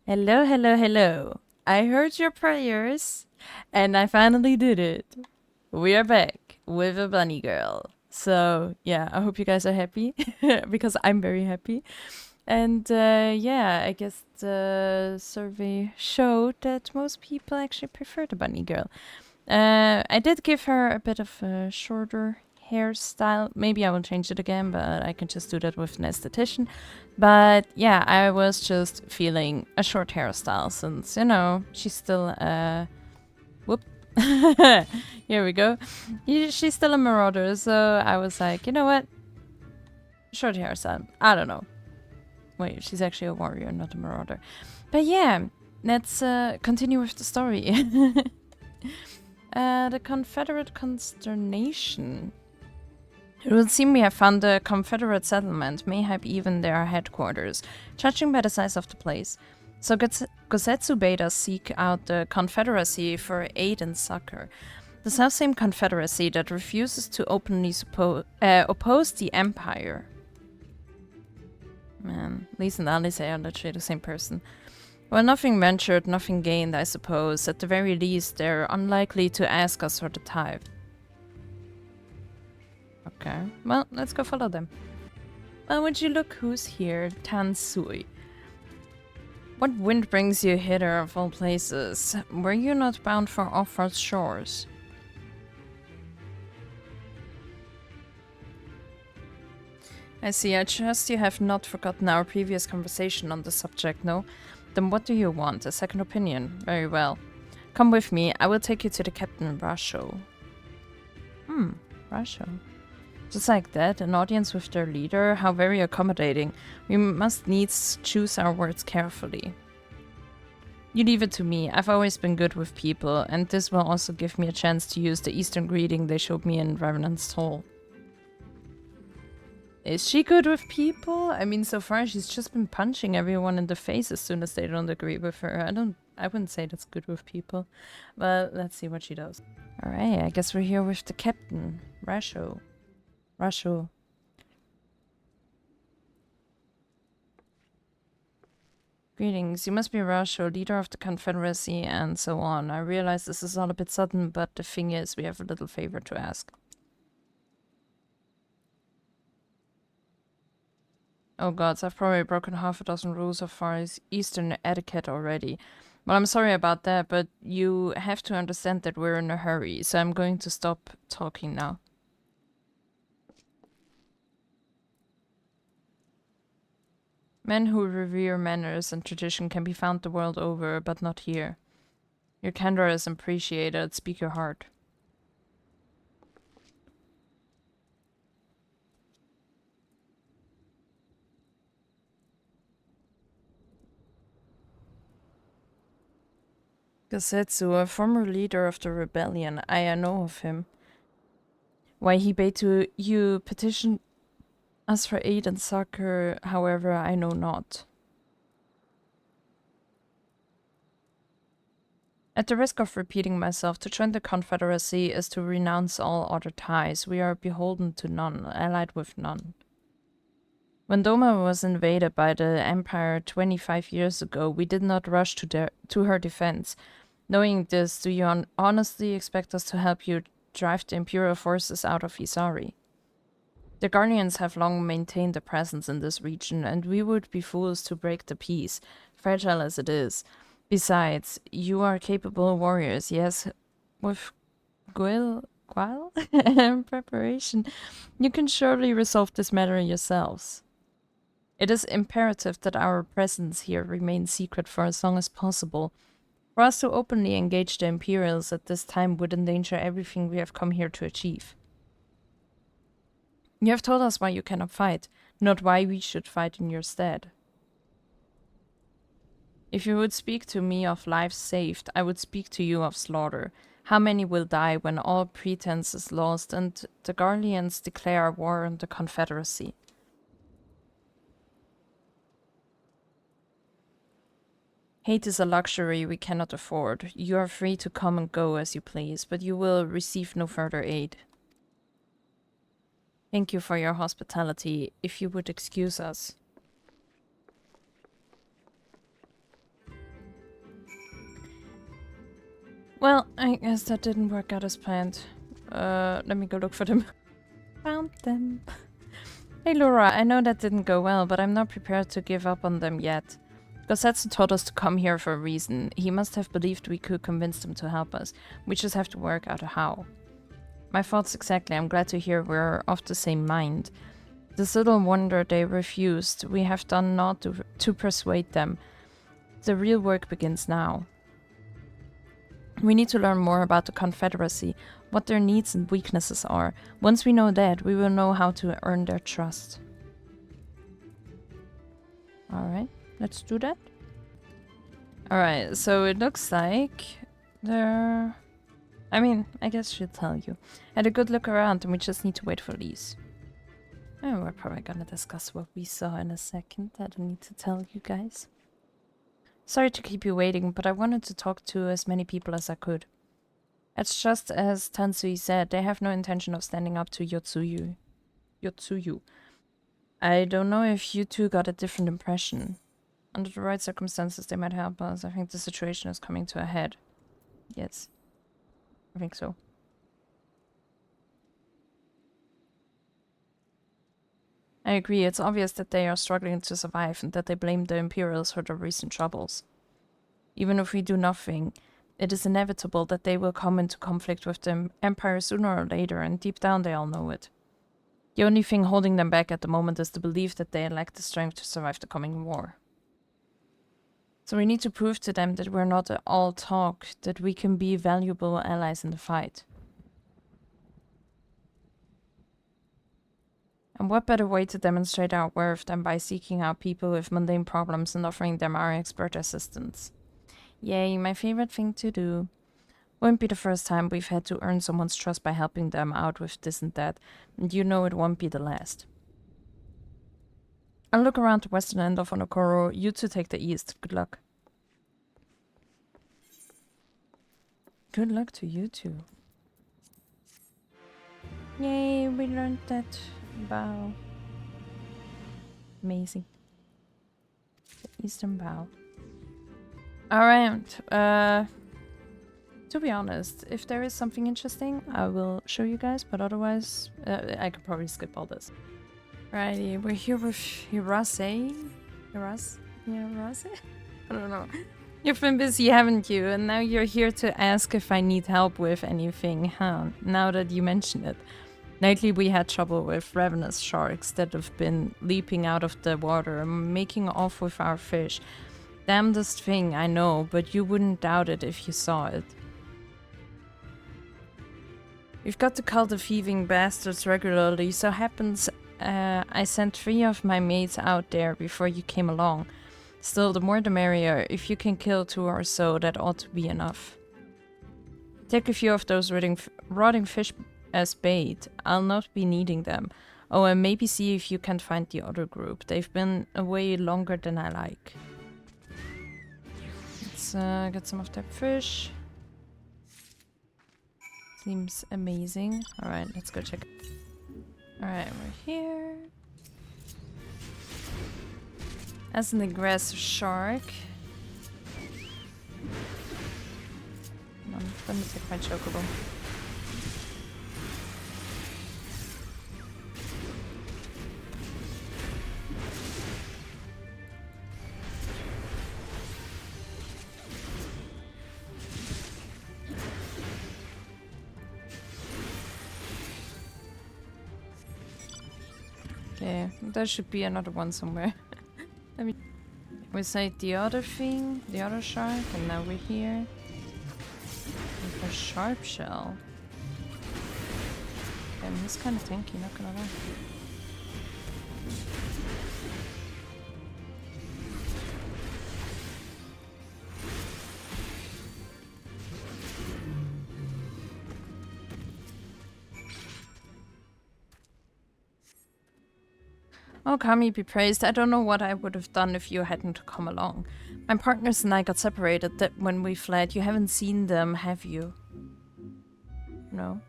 Hello, hello, hello. I heard your prayers and I finally did it. We are back with a bunny girl. So, yeah, I hope you guys are happy because I'm very happy. And yeah, I guess the survey showed that most people actually prefer the bunny girl. I did give her a bit of a shorter hairstyle. Maybe I will change it again, but I can just do that with an esthetician. But yeah, I was just feeling a short hairstyle since, she's still whoop. Here we go. She's still a marauder, so I was like, you know what? Short hairstyle. I don't know. Wait, she's actually a warrior, not a marauder. But yeah, let's continue with the story. The Confederate consternation. It would seem we have found a Confederate settlement, mayhap even their headquarters, judging by the size of the place. So Gosetsu bade us seek out the Confederacy for aid and succor. The self-same Confederacy that refuses to openly oppose the Empire. Man, Lise and Alice are literally the same person. Well, nothing ventured, nothing gained, I suppose. At the very least, they're unlikely to ask us for the tithe. Okay, well, let's go follow them. Well, would you look who's here, Tansui. What wind brings you hither of all places? Were you not bound for Offroad shores? I see, I trust you have not forgotten our previous conversation on the subject, no? Then what do you want? A second opinion? Very well. Come with me, I will take you to the Captain Rasho. Rasho. Just like that, an audience with their leader? How very accommodating. We must needs choose our words carefully. You leave it to me. I've always been good with people, and this will also give me a chance to use the Eastern greeting they showed me in Revenant's Hall. Is she good with people? I mean, so far she's just been punching everyone in the face as soon as they don't agree with her. I wouldn't say that's good with people. But let's see what she does. Alright, I guess we're here with the captain, Rasho. Rasho. Greetings, you must be Rasho, leader of the Confederacy, and so on. I realize this is all a bit sudden, but the thing is, we have a little favor to ask. Oh gods, I've probably broken half a dozen rules of Far Eastern etiquette already. Well, I'm sorry about that, but you have to understand that we're in a hurry, so I'm going to stop talking now. Men who revere manners and tradition can be found the world over, but not here. Your candor is appreciated. Speak your heart. Gasetsu, a former leader of the rebellion, I know of him. Why he bade you petition us for aid and succor, however, I know not. At the risk of repeating myself, to join the Confederacy is to renounce all other ties. We are beholden to none, allied with none. When Doma was invaded by the Empire 25 years ago, we did not rush to her defense. Knowing this, do you honestly expect us to help you drive the Imperial forces out of Isari? The Guardians have long maintained a presence in this region, and we would be fools to break the peace, fragile as it is. Besides, you are capable warriors, yes, with guile and preparation. You can surely resolve this matter yourselves. It is imperative that our presence here remains secret for as long as possible. For us to openly engage the Imperials at this time would endanger everything we have come here to achieve. You have told us why you cannot fight, not why we should fight in your stead. If you would speak to me of lives saved, I would speak to you of slaughter. How many will die when all pretense is lost and the Guardians declare war on the Confederacy? Hate is a luxury we cannot afford. You are free to come and go as you please, but you will receive no further aid. Thank you for your hospitality. If you would excuse us. Well, I guess that didn't work out as planned. Let me go look for them. Found them. Hey Laura, I know that didn't go well, but I'm not prepared to give up on them yet. Gosetsu told us to come here for a reason. He must have believed we could convince them to help us. We just have to work out how. My thoughts exactly. I'm glad to hear we're of the same mind. This little wonder they refused. We have done naught to persuade them. The real work begins now. We need to learn more about the Confederacy, what their needs and weaknesses are. Once we know that, we will know how to earn their trust. Alright, let's do that. Alright, so it looks like they're... I mean, I guess she'll tell you. Had a good look around and we just need to wait for these. And we're probably gonna discuss what we saw in a second. I don't need to tell you guys. Sorry to keep you waiting, but I wanted to talk to as many people as I could. It's just as Tansui said, they have no intention of standing up to Yotsuyu. I don't know if you two got a different impression. Under the right circumstances, they might help us. I think the situation is coming to a head. Yes. I think so. I agree, it's obvious that they are struggling to survive and that they blame the Imperials for their recent troubles. Even if we do nothing, it is inevitable that they will come into conflict with the Empire sooner or later, and deep down they all know it. The only thing holding them back at the moment is the belief that they lack the strength to survive the coming war. So we need to prove to them that we're not all talk, that we can be valuable allies in the fight. And what better way to demonstrate our worth than by seeking out people with mundane problems and offering them our expert assistance. Yay, my favorite thing to do. Won't be the first time we've had to earn someone's trust by helping them out with this and that, and you know it won't be the last. I'll look around the western end of Onokoro, you two take the east. Good luck. Good luck to you two. Yay, we learned that. Bow. Amazing. The eastern bow. Alright, to be honest, if there is something interesting, I will show you guys, but otherwise, I could probably skip all this. Righty, we're here with Hirase? Hirase? I don't know. You've been busy, haven't you? And now you're here to ask if I need help with anything, huh? Now that you mention it. Lately we had trouble with ravenous sharks that have been leaping out of the water and making off with our fish. Damnedest thing, I know, but you wouldn't doubt it if you saw it. We've got to cull the thieving bastards regularly, so happens I sent 3 of my mates out there before you came along. Still, the more the merrier. If you can kill 2 or so, that ought to be enough. Take a few of those rotting fish as bait. I'll not be needing them. Oh, and maybe see if you can find the other group. They've been away longer than I like. Let's get some of that fish. Seems amazing. Alright, let's go check. Alright, we're here. As an aggressive shark. Come on, let me take my chocobo. Okay, there should be another one somewhere. Let me... We say the other thing, the other shark, and now we're here. With a sharp shell. Damn, he's kind of tanky, not gonna lie. Oh, Kami be praised. I don't know what I would have done if you hadn't come along. My partners and I got separated when we fled. You haven't seen them, have you? No.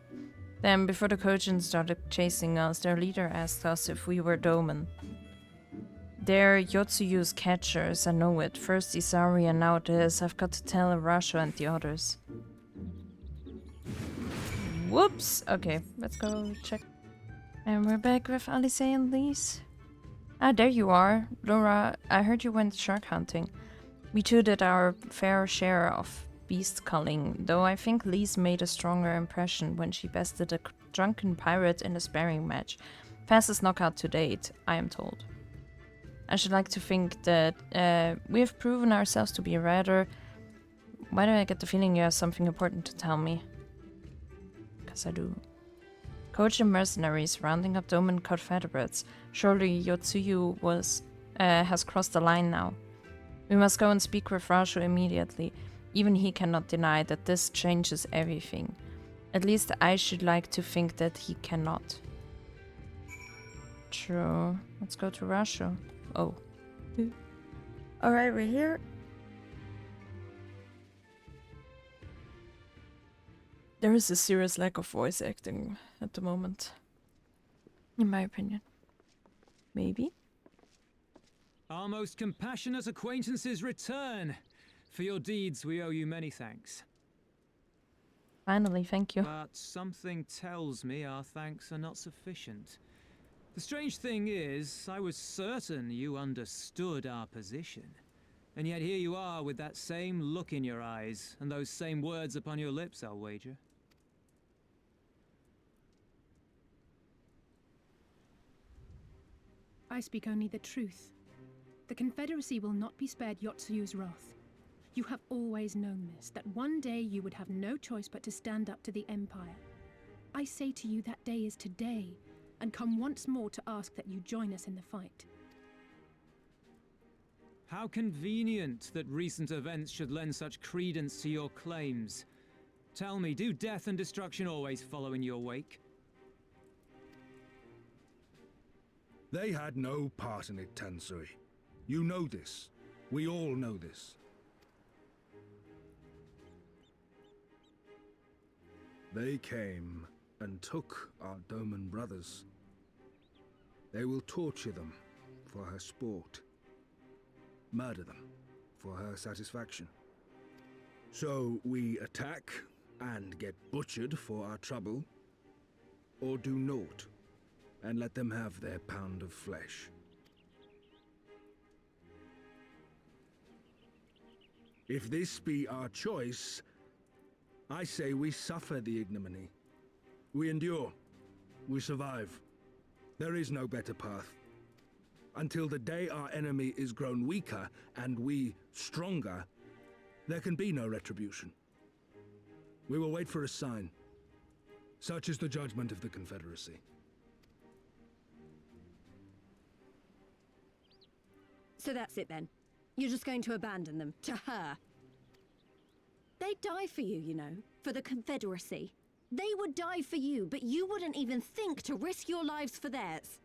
Then, before the Kojin started chasing us, their leader asked us if we were Domen. They're Yotsuyu's catchers, I know it. First Isari and now this. I've got to tell Rasha and the others. Whoops. Okay, let's go check. And we're back with Alice and Lise. Ah, there you are. Laura, I heard you went shark hunting. We too did our fair share of beast culling, though I think Lise made a stronger impression when she bested a drunken pirate in a sparring match. Fastest knockout to date, I am told. I should like to think that we have proven ourselves to be rather... Why do I get the feeling you have something important to tell me? Because I do. Kojin mercenaries rounding up Doman Confederates. Surely Yotsuyu has crossed the line now. We must go and speak with Rasho immediately. Even he cannot deny that this changes everything. At least I should like to think that he cannot. True. Let's go to Rasho. Oh. Alright, we're here. There is a serious lack of voice acting at the moment. In my opinion. Maybe? Our most compassionate acquaintances return. For your deeds, we owe you many thanks. Finally, thank you. But something tells me our thanks are not sufficient. The strange thing is, I was certain you understood our position. And yet here you are with that same look in your eyes, and those same words upon your lips, I'll wager. I speak only the truth. The Confederacy will not be spared Yotsuyu's wrath. You have always known this, that one day you would have no choice but to stand up to the Empire. I say to you that day is today, and come once more to ask that you join us in the fight. How convenient that recent events should lend such credence to your claims. Tell me, do death and destruction always follow in your wake? They had no part in it, Tansui. You know this. We all know this. They came and took our Doman brothers. They will torture them for her sport. Murder them for her satisfaction. So we attack and get butchered for our trouble, or do naught and let them have their pound of flesh. If this be our choice, I say we suffer the ignominy. We endure. We survive. There is no better path. Until the day our enemy is grown weaker and we stronger, there can be no retribution. We will wait for a sign. Such is the judgment of the Confederacy. So that's it then. You're just going to abandon them to her. They'd die for you, you know, for the Confederacy. They would die for you, but you wouldn't even think to risk your lives for theirs.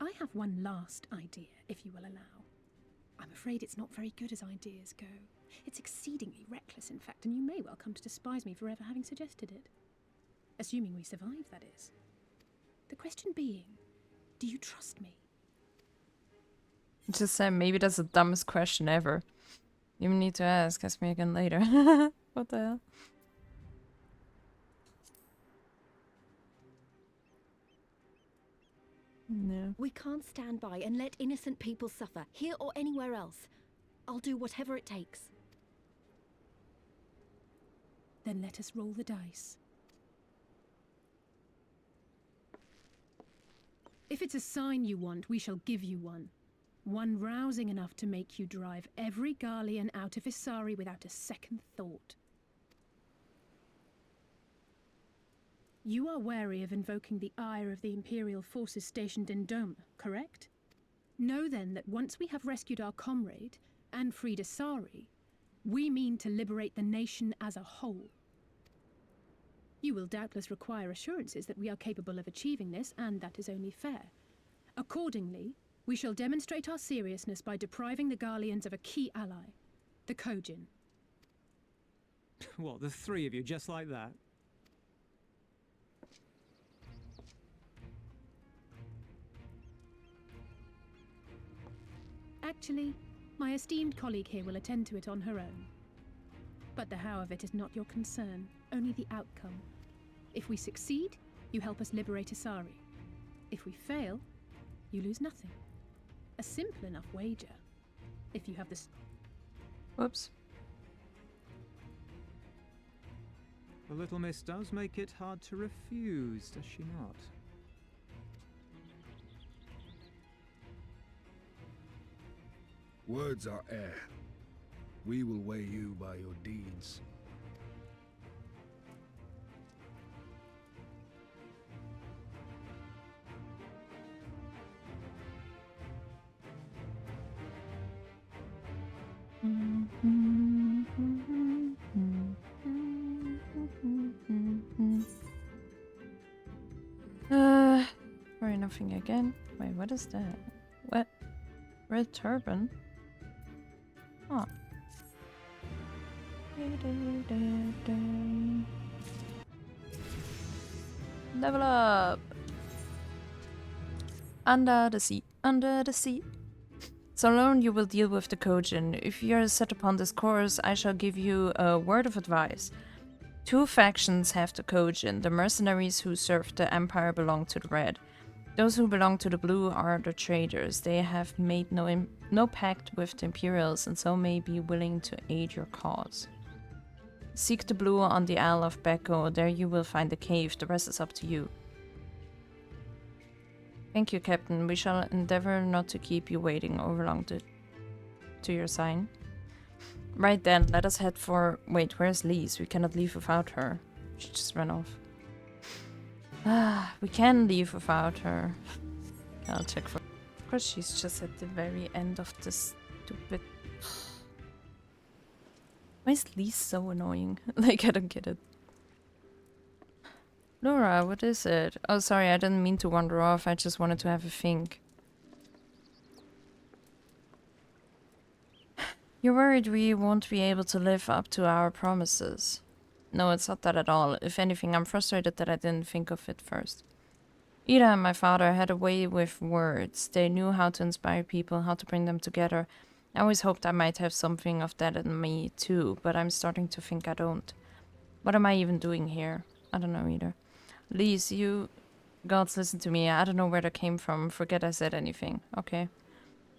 I have one last idea, if you will allow. I'm afraid it's not very good as ideas go. It's exceedingly reckless, in fact, and you may well come to despise me for ever having suggested it. Assuming we survive, that is. The question being, do you trust me? Just said maybe that's the dumbest question ever. You need to ask me again later. What the hell? No. We can't stand by and let innocent people suffer, here or anywhere else. I'll do whatever it takes. Then let us roll the dice. If it's a sign you want, we shall give you one. One rousing enough to make you drive every Garlean out of Isari without a second thought. You are wary of invoking the ire of the Imperial forces stationed in Doma, correct? Know then that once we have rescued our comrade, and freed Isari, we mean to liberate the nation as a whole. You will doubtless require assurances that we are capable of achieving this, and that is only fair. Accordingly, we shall demonstrate our seriousness by depriving the Garleans of a key ally, the Kojin. What, the three of you, just like that? Actually, my esteemed colleague here will attend to it on her own. But the how of it is not your concern, only the outcome. If we succeed, you help us liberate Asari. If we fail, you lose nothing. A simple enough wager. If you have the... Whoops. The little miss does make it hard to refuse, does she not? Words are air. We will weigh you by your deeds. Worry nothing again. Wait, what is that? What? Red turban? Huh. Level up! Under the sea, under the sea. So alone you will deal with the Kojin. If you are set upon this course, I shall give you a word of advice. Two factions have the Kojin. The mercenaries who serve the Empire belong to the red. Those who belong to the blue are the traders. They have made no pact with the Imperials and so may be willing to aid your cause. Seek the blue on the Isle of Beko. There you will find a cave. The rest is up to you. Thank you, Captain. We shall endeavor not to keep you waiting overlong to your sign. Right then, let us head for... Wait, where's Lise? We cannot leave without her. She just ran off. We can leave without her. I'll check for... Of course, she's just at the very end of this stupid... Why is Lise so annoying? Like, I don't get it. Laura, what is it? Oh, sorry, I didn't mean to wander off. I just wanted to have a think. You're worried we won't be able to live up to our promises. No, it's not that at all. If anything, I'm frustrated that I didn't think of it first. Ida and my father had a way with words. They knew how to inspire people, how to bring them together. I always hoped I might have something of that in me too, but I'm starting to think I don't. What am I even doing here? I don't know either. Lise, you... Gods, listen to me. I don't know where that came from. Forget I said anything. Okay.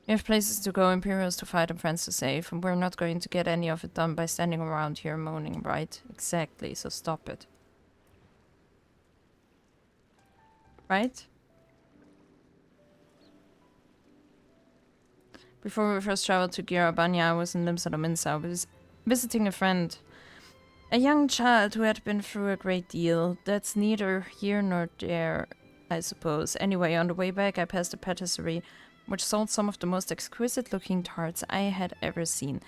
We have places to go, Imperials to fight and friends to save, and we're not going to get any of it done by standing around here moaning, right? Exactly, so stop it. Right? Before we first traveled to Girabanya, I was in Limsa. I was visiting a friend. A young child who had been through a great deal. That's neither here nor there, I suppose. Anyway, on the way back, I passed a patisserie, which sold some of the most exquisite-looking tarts I had ever seen.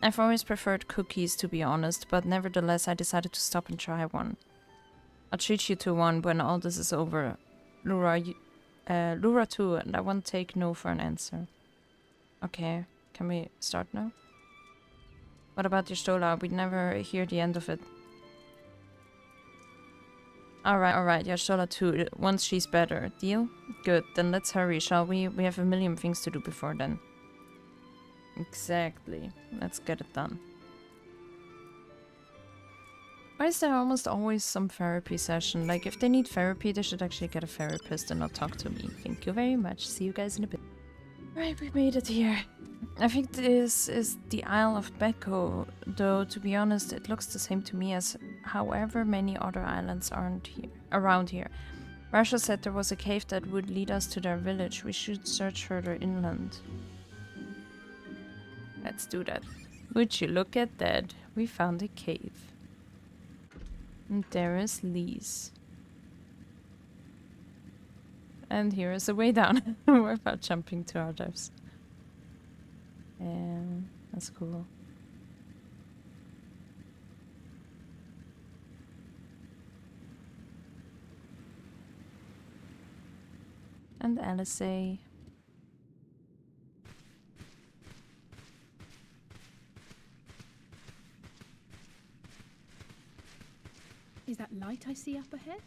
I've always preferred cookies, to be honest, but nevertheless, I decided to stop and try one. I'll treat you to one when all this is over. Lura too, and I won't take no for an answer. Okay, can we start now? What about your Stola? We'd never hear the end of it. Alright, yeah, Stola too, once she's better. Deal? Good, then let's hurry, shall we? We have a million things to do before then. Exactly. Let's get it done. Why is there almost always some therapy session? Like, if they need therapy, they should actually get a therapist and not talk to me. Thank you very much. See you guys in a bit. Right, we made it here. I think this is the Isle of Beko, though to be honest it looks the same to me as however many other islands around here. Rasha said there was a cave that would lead us to their village. We should search further inland. Let's do that. Would you look at that? We found a cave. And there is Lise. And here is a way down. We're about jumping to our deaths. And that's cool. And LSA. Is that light I see up ahead?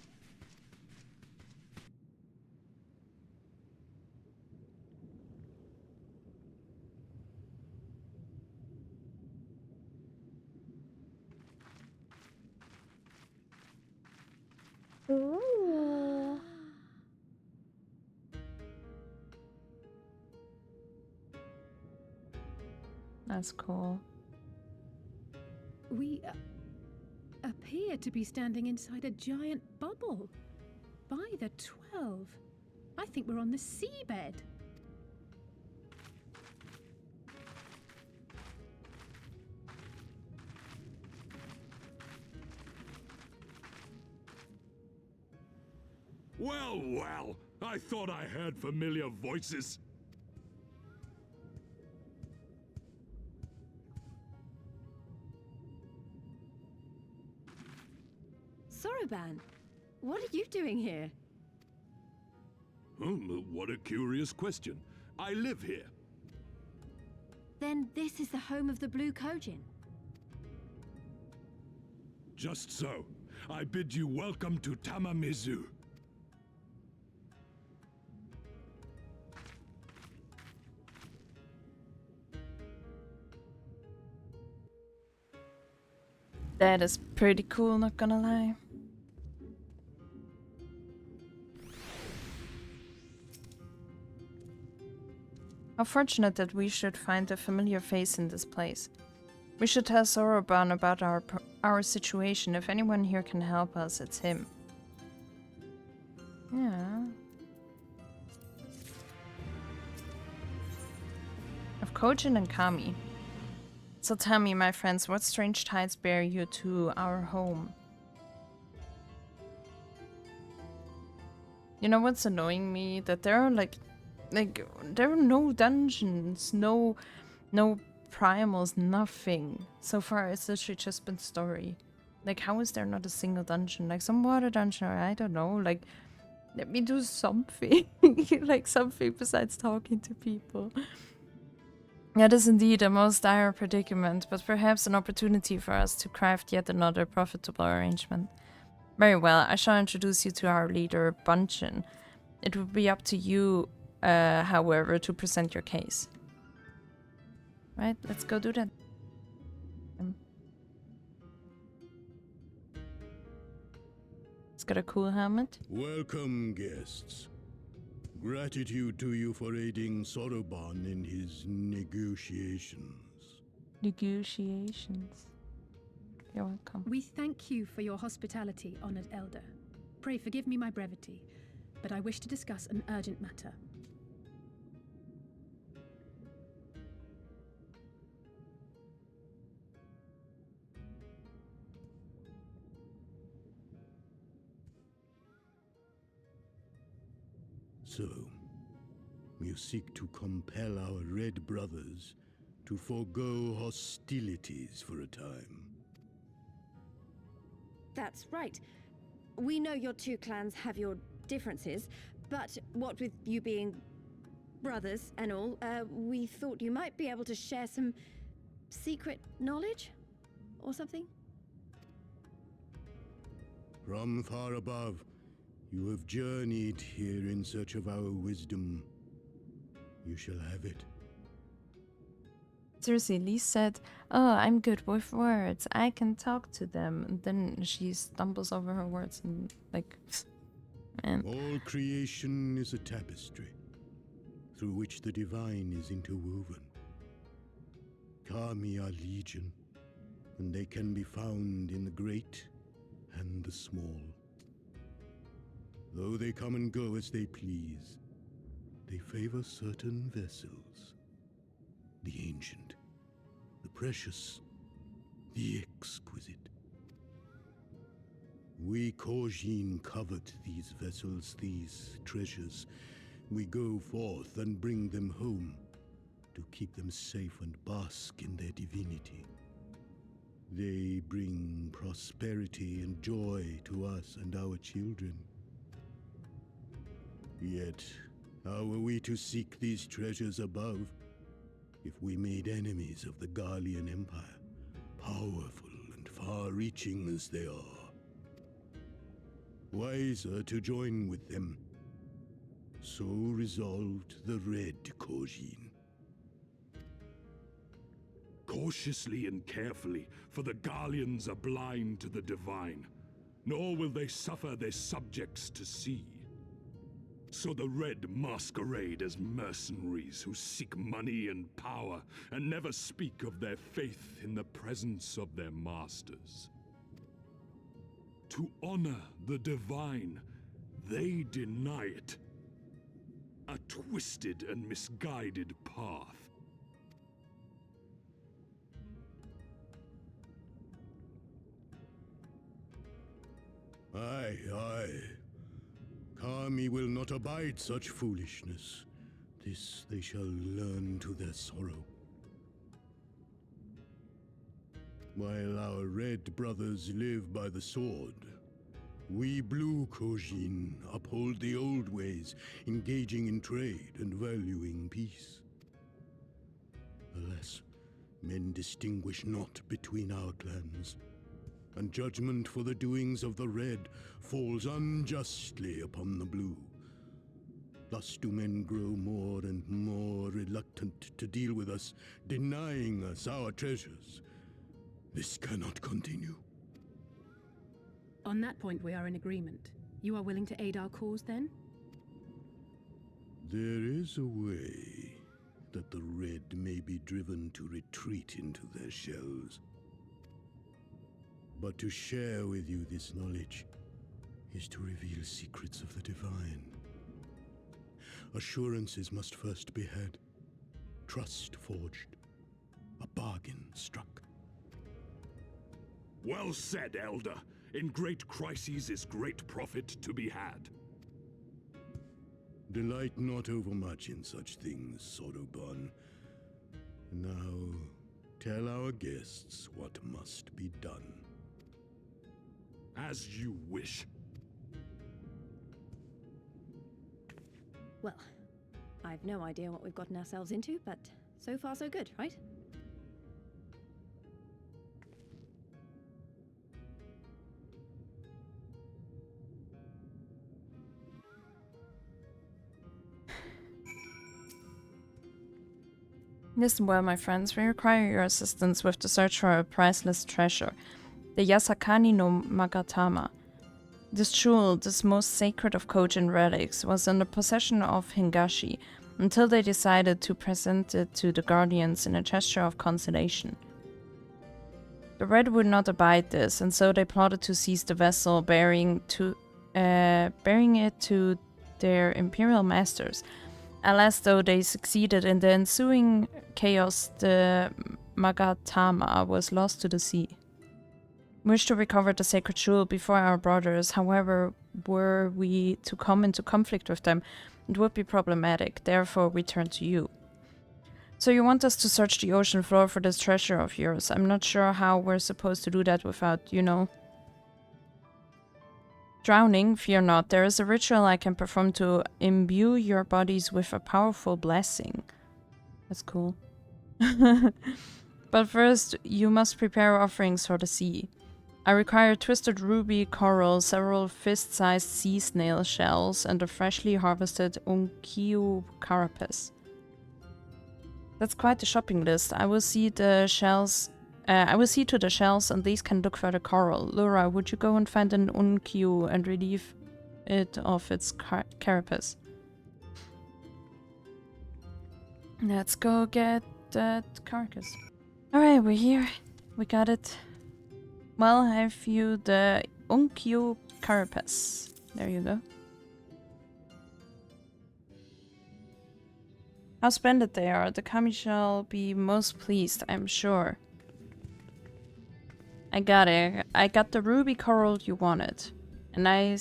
That's cool. We appear to be standing inside a giant bubble. By the 12. I think we're on the seabed. Well, well, I thought I heard familiar voices. Soroban, what are you doing here? What a curious question. I live here. Then this is the home of the Blue Kojin. Just so. I bid you welcome to Tamamizu. That is pretty cool, not gonna lie. How fortunate that we should find a familiar face in this place. We should tell Soroban about our situation. If anyone here can help us, it's him. Yeah. Of Kojin and Kami. So tell me, my friends, what strange ties bear you to our home? You know what's annoying me? That there are like there are no dungeons, no primals, nothing. So far it's literally just been story. Like, how is there not a single dungeon? Like some water dungeon, or I don't know, like let me do something. Like something besides talking to people. That is indeed a most dire predicament, but perhaps an opportunity for us to craft yet another profitable arrangement. Very well, I shall introduce you to our leader, Bunchen. It will be up to you, however, to present your case. Right, let's go do that. It's got a cool helmet. Welcome, guests. Gratitude to you for aiding Soroban in his negotiations. Negotiations. You're welcome. We thank you for your hospitality, honored elder. Pray forgive me my brevity, but I wish to discuss an urgent matter. So, you seek to compel our red brothers to forego hostilities for a time. That's right. We know your two clans have your differences, but what with you being brothers and all, we thought you might be able to share some secret knowledge or something? From far above, you have journeyed here in search of our wisdom. You shall have it. Seriously, Lee said, "Oh, I'm good with words. I can talk to them." And then she stumbles over her words and like, man. All creation is a tapestry through which the divine is interwoven. Kami are legion, and they can be found in the great and the small. Though they come and go as they please, they favor certain vessels. The ancient, the precious, the exquisite. We Kojin covet these vessels, these treasures. We go forth and bring them home to keep them safe and bask in their divinity. They bring prosperity and joy to us and our children. Yet, how are we to seek these treasures above if we made enemies of the Garlean Empire, powerful and far-reaching as they are? Wiser to join with them. So resolved the Red Kojin. Cautiously and carefully, for the Garleans are blind to the divine, nor will they suffer their subjects to see. So the Red masquerade as mercenaries who seek money and power and never speak of their faith in the presence of their masters. To honor the divine, they deny it. A twisted and misguided path. Aye, aye. Kami will not abide such foolishness. This they shall learn to their sorrow. While our red brothers live by the sword, we blue Kojin uphold the old ways, engaging in trade and valuing peace. Alas, men distinguish not between our clans, and judgment for the doings of the red falls unjustly upon the blue. Thus do men grow more and more reluctant to deal with us, denying us our treasures. This cannot continue. On that point, we are in agreement. You are willing to aid our cause, then? There is a way that the red may be driven to retreat into their shells. But to share with you this knowledge is to reveal secrets of the divine. Assurances must first be had, trust forged, a bargain struck. Well said, Elder. In great crises is great profit to be had. Delight not overmuch in such things, Soroban. Now, tell our guests what must be done. As you wish. Well, I've no idea what we've gotten ourselves into, but so far so good, right? Listen well, my friends, we require your assistance with the search for a priceless treasure, the Yasakani no Magatama. This jewel, this most sacred of Kojin relics, was in the possession of Hingashi, until they decided to present it to the Guardians in a gesture of consolation. The Red would not abide this, and so they plotted to seize the vessel, bearing it to their imperial masters. Alas, though they succeeded, in the ensuing chaos, the Magatama was lost to the sea. We wish to recover the sacred jewel before our brothers. However, were we to come into conflict with them, it would be problematic. Therefore, we turn to you. So you want us to search the ocean floor for this treasure of yours. I'm not sure how we're supposed to do that without, drowning. Fear not. There is a ritual I can perform to imbue your bodies with a powerful blessing. That's cool. But first, you must prepare offerings for the sea. I require twisted ruby coral, several fist-sized sea snail shells, and a freshly harvested Unkyu carapace. That's quite the shopping list. I will see to the shells, and these can look for the coral. Laura, would you go and find an Unkyu and relieve it of its carapace? Let's go get that carcass. Alright, we're here. We got it. Well, have you the Unkyu carapace. There you go. How splendid they are. The kami shall be most pleased, I'm sure. I got it. I got the ruby coral you wanted. And I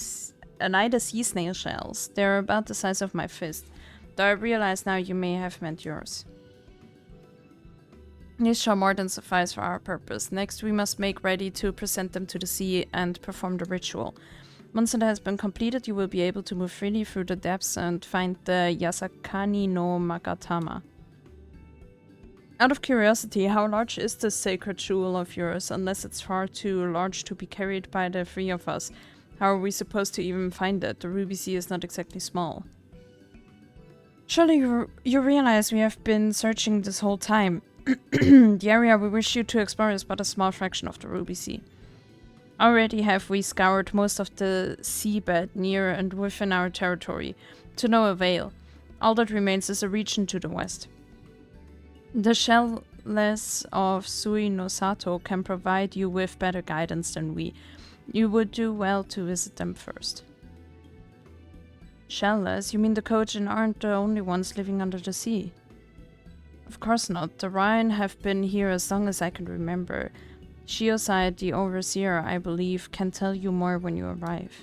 the sea snail shells. They're about the size of my fist. Though I realize now you may have meant yours. These shall more than suffice for our purpose. Next we must make ready to present them to the sea and perform the ritual. Once it has been completed, you will be able to move freely through the depths and find the Yasakani no Magatama. Out of curiosity, how large is this sacred jewel of yours? Unless it's far too large to be carried by the three of us. How are we supposed to even find it? The Ruby Sea is not exactly small. Surely you realize we have been searching this whole time. The area we wish you to explore is but a small fraction of the Ruby Sea. Already have we scoured most of the seabed near and within our territory, to no avail. All that remains is a region to the west. The shellless of Sui no Sato can provide you with better guidance than we. You would do well to visit them first. Shellless? You mean the Kojin aren't the only ones living under the sea? Of course not. The Rhine have been here as long as I can remember. Shioside, the overseer, I believe, can tell you more when you arrive.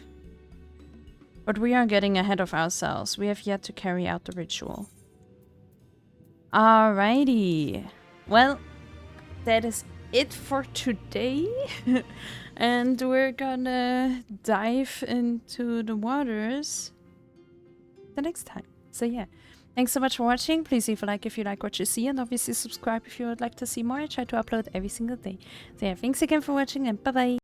But we are getting ahead of ourselves. We have yet to carry out the ritual. Alrighty. Well, that is it for today. And we're gonna dive into the waters the next time. So yeah. Thanks so much for watching. Please leave a like if you like what you see, and obviously subscribe if you would like to see more. I try to upload every single day. So yeah, thanks again for watching, and bye bye.